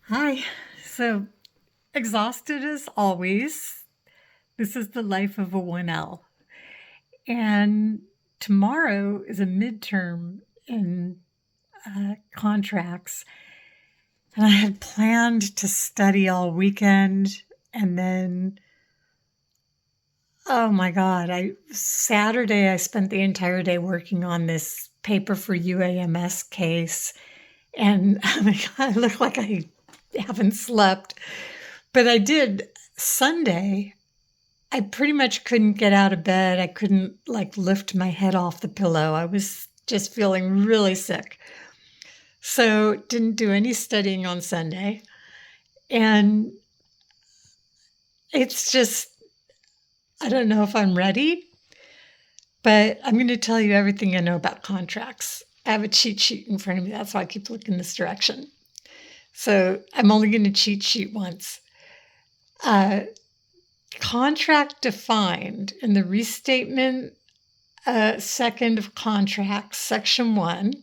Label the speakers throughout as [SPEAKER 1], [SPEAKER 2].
[SPEAKER 1] Hi. So, exhausted as always. This is the life of a 1L. And tomorrow is a midterm in contracts. And I had planned to study all weekend. And then, oh my God, Saturday I spent the entire day working on this paper for UAMS case. And oh my God, I look like I haven't slept. But I did. Sunday, I pretty much couldn't get out of bed. I couldn't lift my head off the pillow. I was just feeling really sick. So didn't do any studying on Sunday. And it's just, I don't know if I'm ready, but I'm going to tell you everything I know about contracts. I have a cheat sheet in front of me. That's why I keep looking this direction. So I'm only going to cheat sheet once. Contract defined in the restatement second of contracts, section 1,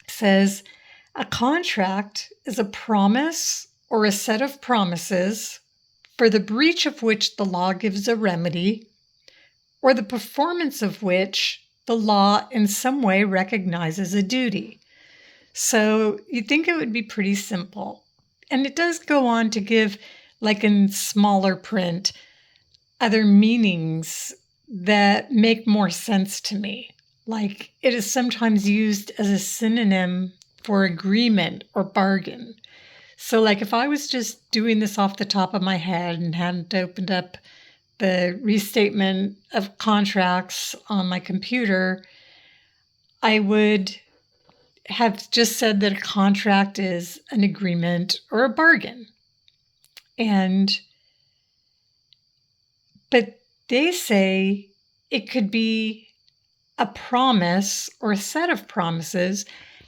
[SPEAKER 1] says a contract is a promise or a set of promises for the breach of which the law gives a remedy or the performance of which the law in some way recognizes a duty. So you'd think it would be pretty simple. And it does go on to give, like in smaller print, other meanings that make more sense to me. Like it is sometimes used as a synonym for agreement or bargain. So like if I was just doing this off the top of my head and hadn't opened up the restatement of contracts on my computer, I would have just said that a contract is an agreement or a bargain. But they say it could be a promise or a set of promises.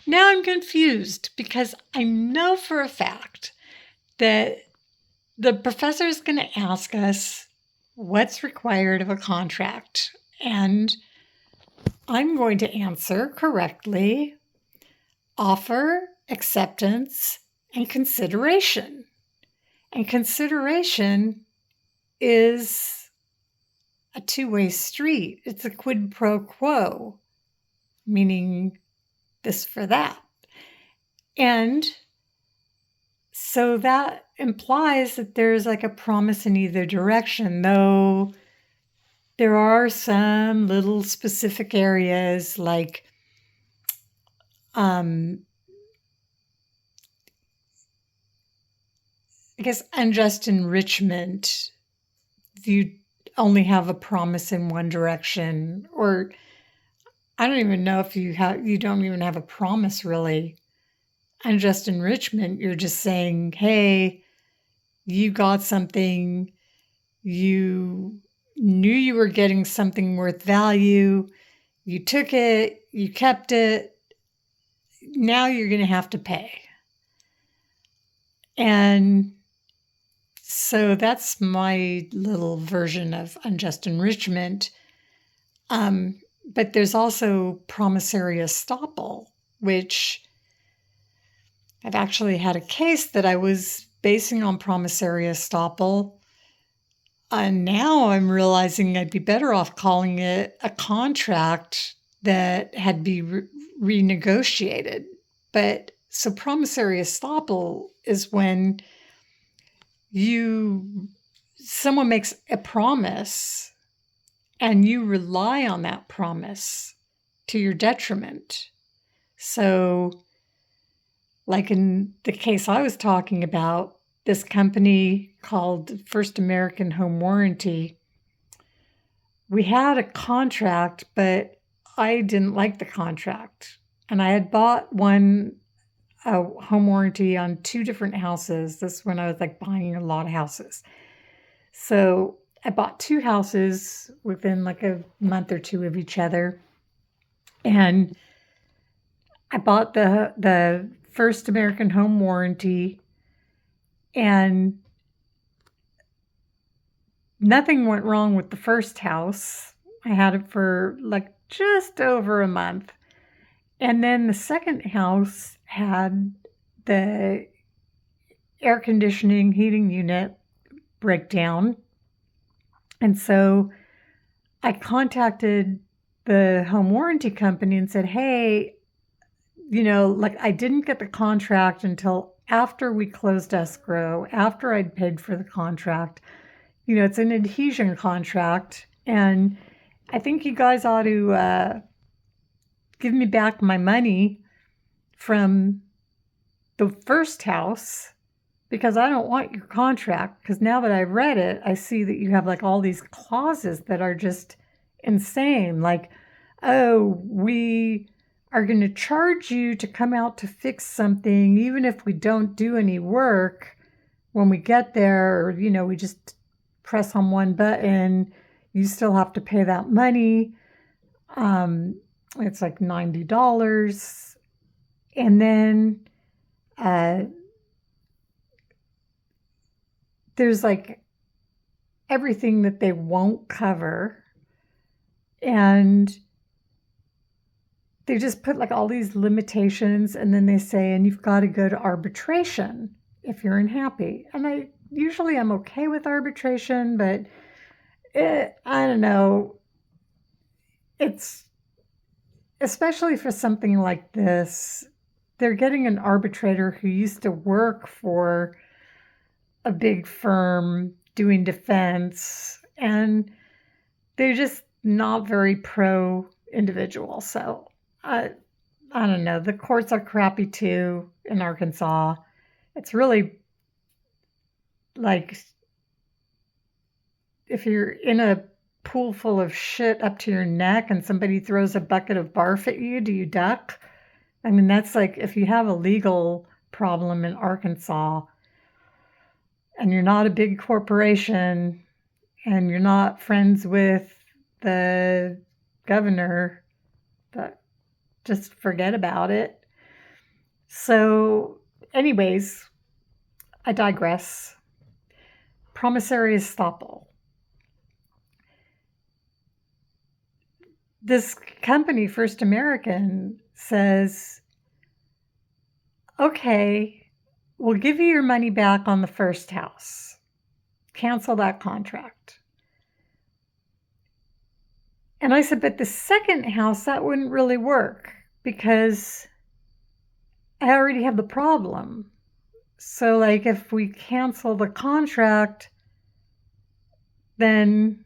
[SPEAKER 1] Now I'm confused because I know for a fact that the professor is going to ask us what's required of a contract. And I'm going to answer correctly: offer, acceptance, and consideration. And consideration is a two-way street. It's a quid pro quo, meaning this for that. And so that implies that there's like a promise in either direction, though there are some little specific areas like I guess unjust enrichment. You only have a promise in one direction, or I don't even know if you don't even have a promise really. Unjust enrichment, you're just saying, hey, you got something, you knew you were getting something worth value, you took it, you kept it, now you're going to have to pay. And so that's my little version of unjust enrichment. But there's also promissory estoppel, which I've actually had a case that I was basing on promissory estoppel. And now I'm realizing I'd be better off calling it a contract that had been renegotiated. But so promissory estoppel is when someone makes a promise and you rely on that promise to your detriment. So like in the case I was talking about, this company called First American Home Warranty, we had a contract, but I didn't like the contract. And I had bought a home warranty on 2 different houses. This is when I was like buying a lot of houses. So I bought 2 houses within like a month or 2 of each other. And I bought the First American Home Warranty, and nothing went wrong with the first house. I had it for like just over a month. And then the second house had the air conditioning, heating unit breakdown. And so I contacted the home warranty company and said, hey, like I didn't get the contract until after we closed escrow, after I'd paid for the contract. It's an adhesion contract. And I think you guys ought to give me back my money from the first house because I don't want your contract. Because now that I've read it, I see that you have like all these clauses that are just insane. Like, oh, we are going to charge you to come out to fix something, even if we don't do any work when we get there, or, we just press on one button, you still have to pay that money. It's like $90. And then there's like everything that they won't cover. And they just put like all these limitations, and then they say, and you've got to go to arbitration if you're unhappy. And I'm okay with arbitration, but I don't know. It's especially for something like this, they're getting an arbitrator who used to work for a big firm doing defense, and they're just not very pro individual. So I don't know. The courts are crappy too in Arkansas. It's really like if you're in a pool full of shit up to your neck and somebody throws a bucket of barf at you, do you duck? I mean, that's like if you have a legal problem in Arkansas and you're not a big corporation and you're not friends with the governor, but just forget about it. So, anyways, I digress. Promissory estoppel. This company, First American, says, okay, we'll give you your money back on the first house. Cancel that contract. And I said, but the second house, that wouldn't really work because I already have the problem. So, like, if we cancel the contract, then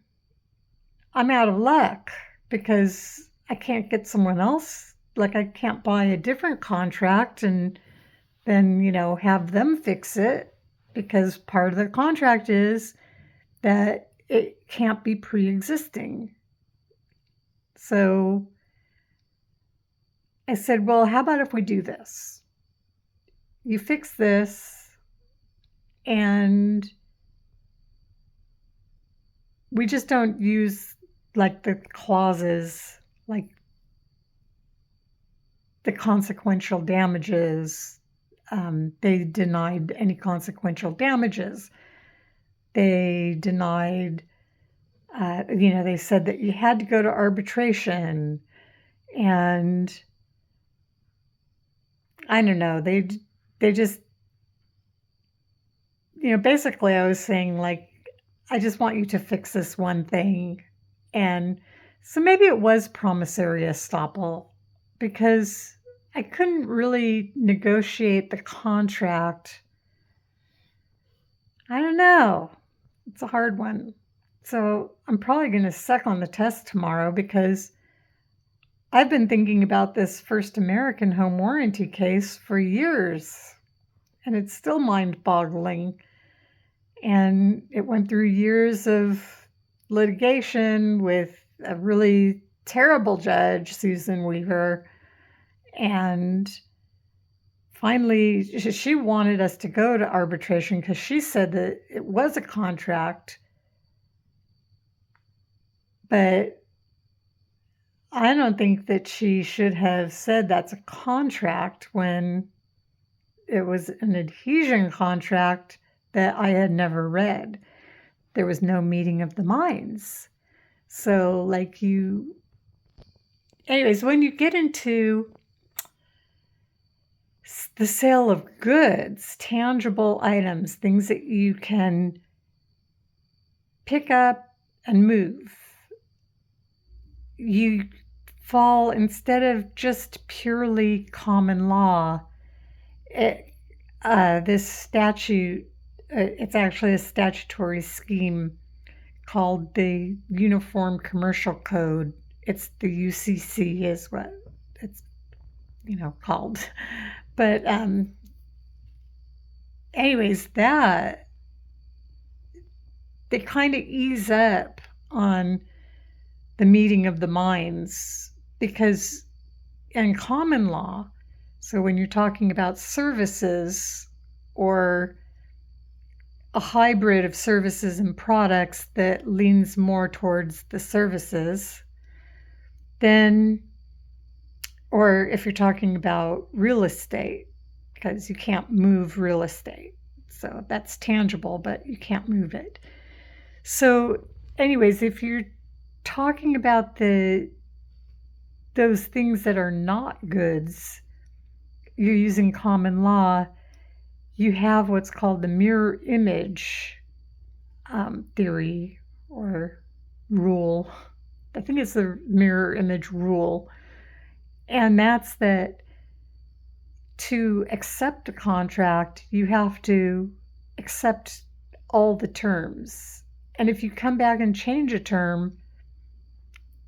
[SPEAKER 1] I'm out of luck because I can't get someone else. Like, I can't buy a different contract and then, have them fix it because part of the contract is that it can't be pre-existing. So I said, well, how about if we do this? You fix this and we just don't use like the clauses, like the consequential damages. They denied any consequential damages. They denied, they said that you had to go to arbitration, and I don't know, they just, basically I was saying like, I just want you to fix this one thing. And so maybe it was promissory estoppel because I couldn't really negotiate the contract. I don't know. It's a hard one. So I'm probably going to suck on the test tomorrow because I've been thinking about this First American home warranty case for years, and it's still mind-boggling. And it went through years of litigation with a really terrible judge, Susan Weaver. And finally, she wanted us to go to arbitration because she said that it was a contract. But I don't think that she should have said that's a contract when it was an adhesion contract that I had never read. There was no meeting of the minds. So anyways, when you get into The sale of goods, tangible items, things that you can pick up and move. You fall, instead of just purely common law, this statute, it's actually a statutory scheme called the Uniform Commercial Code. It's the UCC is what it's called. But anyways, that they kind of ease up on the meeting of the minds, because in common law, so when you're talking about services or a hybrid of services and products that leans more towards the services, then, or if you're talking about real estate, because you can't move real estate. So that's tangible, but you can't move it. So anyways, if you're talking about those things that are not goods, you're using common law, you have what's called the mirror image theory or rule. I think it's the mirror image rule. And that's that to accept a contract, you have to accept all the terms. And if you come back and change a term,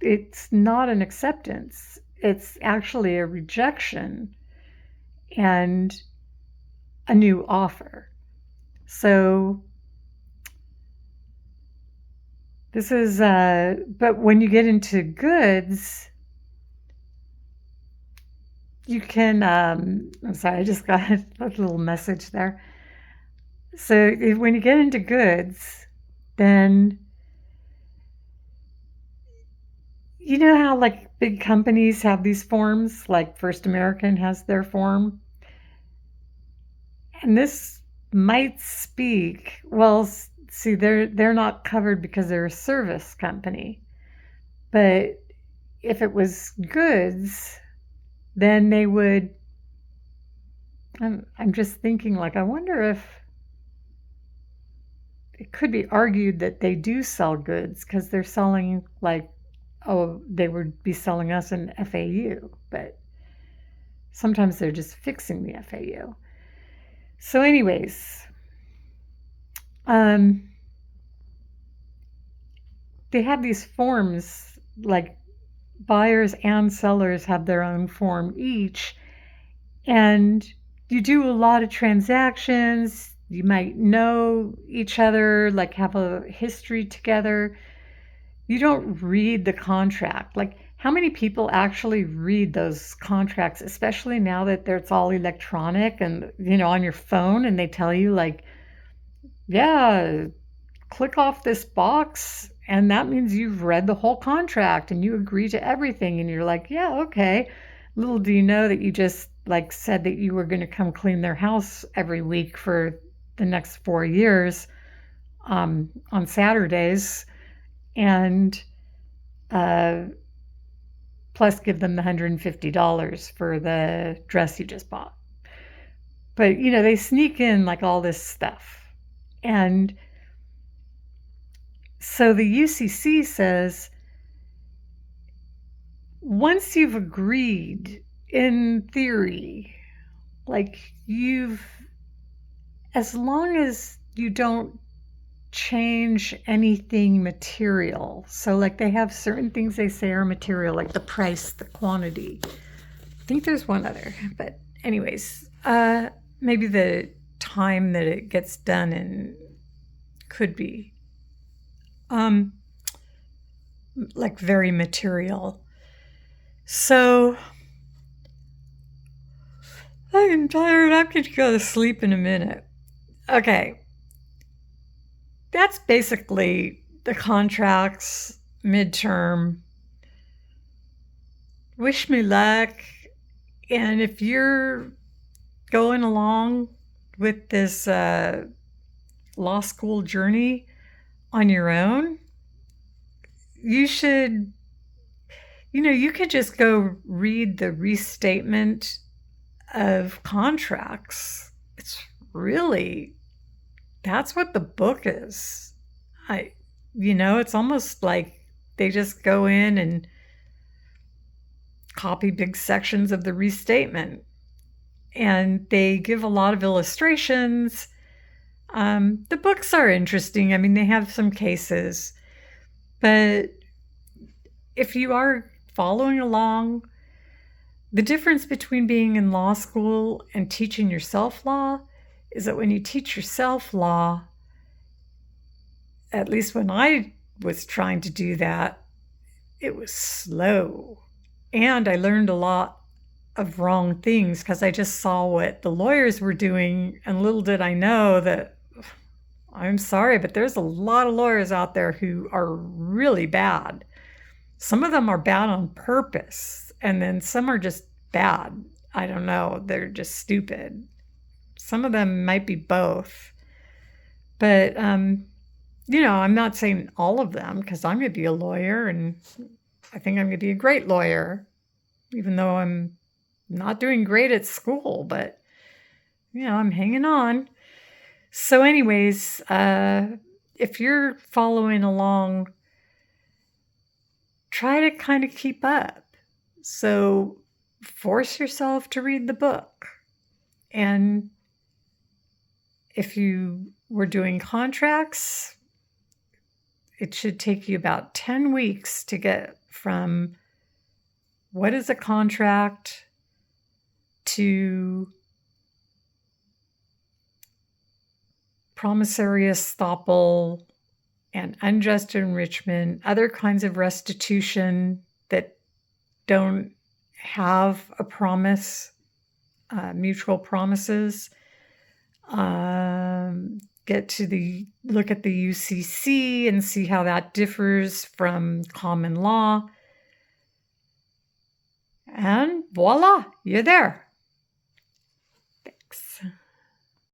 [SPEAKER 1] it's not an acceptance. It's actually a rejection and a new offer. So this is, but when you get into goods, you can, I'm sorry, I just got a little message there. So when you get into goods, then you know how like big companies have these forms, like First American has their form. And this might speak, well, see, they're not covered because they're a service company. But if it was goods, then they would, I'm just thinking, like, I wonder if it could be argued that they do sell goods because they're selling, like, oh, they would be selling us an FAU, but sometimes they're just fixing the FAU. So anyways, they have these forms, like buyers and sellers have their own form each, and you do a lot of transactions. You might know each other, like have a history together. You don't read the contract. Like, how many people actually read those contracts, especially now that it's all electronic and, on your phone, and they tell you, like, yeah, click off this box, and that means you've read the whole contract and you agree to everything. And you're like, yeah, okay. Little do you know that you just, like, said that you were going to come clean their house every week for the next 4 years on Saturdays. And plus give them the $150 for the dress you just bought. But, they sneak in like all this stuff. And so the UCC says, once you've agreed in theory, like as long as you don't change anything material. So like they have certain things they say are material, like the price, the quantity. I think there's one other, but anyways, maybe the time that it gets done in could be like very material. So I'm tired. I'm going to go to sleep in a minute. Okay. That's basically the contracts, midterm. Wish me luck. And if you're going along with this law school journey on your own, you should, you could just go read the restatement of contracts. It's really, that's what the book is. It's almost like they just go in and copy big sections of the restatement. And they give a lot of illustrations. The books are interesting. I mean, they have some cases. But if you are following along, the difference between being in law school and teaching yourself law is that when you teach yourself law, at least when I was trying to do that, it was slow. And I learned a lot of wrong things because I just saw what the lawyers were doing, and little did I know that, I'm sorry, but there's a lot of lawyers out there who are really bad. Some of them are bad on purpose, and then some are just bad. I don't know, they're just stupid. Some of them might be both. But, I'm not saying all of them, because I'm going to be a lawyer, and I think I'm going to be a great lawyer, even though I'm not doing great at school, but, I'm hanging on. So anyways, if you're following along, try to kind of keep up. So force yourself to read the book. And if you were doing contracts, it should take you about 10 weeks to get from what is a contract to promissory estoppel and unjust enrichment, other kinds of restitution that don't have a promise, mutual promises. Look at the UCC and see how that differs from common law. And voila, you're there.